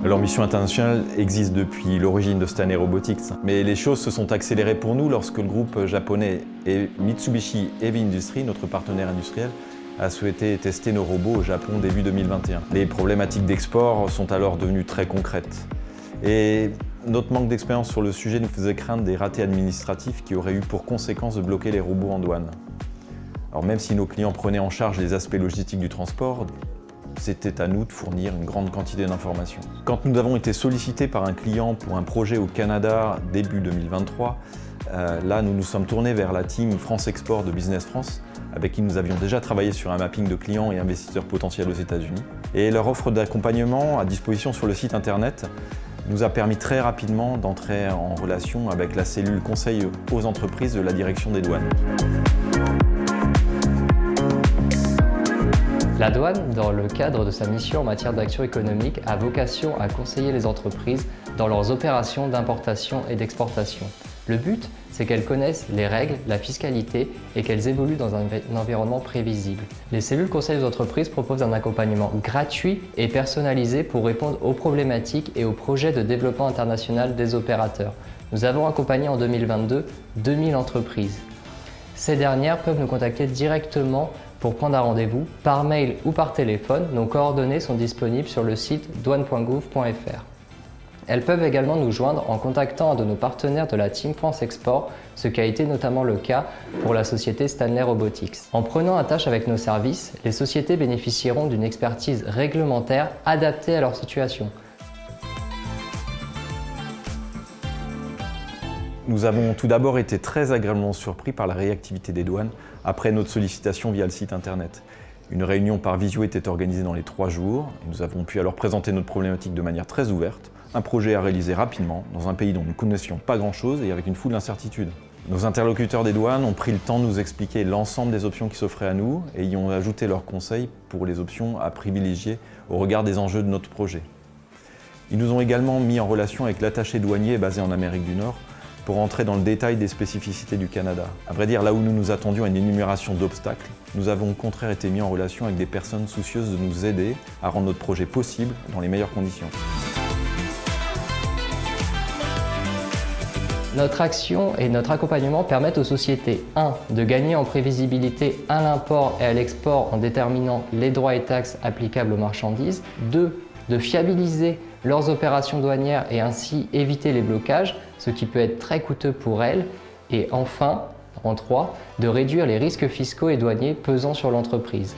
L'ambition internationale existe depuis l'origine de Stanley Robotics, mais les choses se sont accélérées pour nous lorsque le groupe japonais et Mitsubishi Heavy Industries, notre partenaire industriel, a souhaité tester nos robots au Japon début 2021. Les problématiques d'export sont alors devenues très concrètes. Et notre manque d'expérience sur le sujet nous faisait craindre des ratés administratifs qui auraient eu pour conséquence de bloquer les robots en douane. Alors même si nos clients prenaient en charge les aspects logistiques du transport, c'était à nous de fournir une grande quantité d'informations. Quand nous avons été sollicités par un client pour un projet au Canada début 2023, là nous nous sommes tournés vers la team France Export de Business France, avec qui nous avions déjà travaillé sur un mapping de clients et investisseurs potentiels aux États-Unis. Et leur offre d'accompagnement à disposition sur le site internet nous a permis très rapidement d'entrer en relation avec la cellule conseil aux entreprises de la direction des douanes. La douane, dans le cadre de sa mission en matière d'action économique, a vocation à conseiller les entreprises dans leurs opérations d'importation et d'exportation. Le but, c'est qu'elles connaissent les règles, la fiscalité et qu'elles évoluent dans un environnement prévisible. Les cellules conseils aux entreprises proposent un accompagnement gratuit et personnalisé pour répondre aux problématiques et aux projets de développement international des opérateurs. Nous avons accompagné en 2022 2000 entreprises. Ces dernières peuvent nous contacter directement pour prendre un rendez-vous, par mail ou par téléphone. Nos coordonnées sont disponibles sur le site douane.gouv.fr. Elles peuvent également nous joindre en contactant un de nos partenaires de la Team France Export, ce qui a été notamment le cas pour la société Stanley Robotics. En prenant attache avec nos services, les sociétés bénéficieront d'une expertise réglementaire adaptée à leur situation. Nous avons tout d'abord été très agréablement surpris par la réactivité des douanes après notre sollicitation via le site internet. Une réunion par visio était organisée dans les 3 jours et nous avons pu alors présenter notre problématique de manière très ouverte, un projet à réaliser rapidement dans un pays dont nous ne connaissions pas grand-chose et avec une foule d'incertitudes. Nos interlocuteurs des douanes ont pris le temps de nous expliquer l'ensemble des options qui s'offraient à nous et y ont ajouté leurs conseils pour les options à privilégier au regard des enjeux de notre projet. Ils nous ont également mis en relation avec l'attaché douanier basé en Amérique du Nord pour entrer dans le détail des spécificités du Canada. À vrai dire, là où nous nous attendions à une énumération d'obstacles, nous avons au contraire été mis en relation avec des personnes soucieuses de nous aider à rendre notre projet possible dans les meilleures conditions. Notre action et notre accompagnement permettent aux sociétés 1. De gagner en prévisibilité à l'import et à l'export en déterminant les droits et taxes applicables aux marchandises. 2. De fiabiliser leurs opérations douanières et ainsi éviter les blocages, ce qui peut être très coûteux pour elles. Et enfin, en 3, de réduire les risques fiscaux et douaniers pesant sur l'entreprise.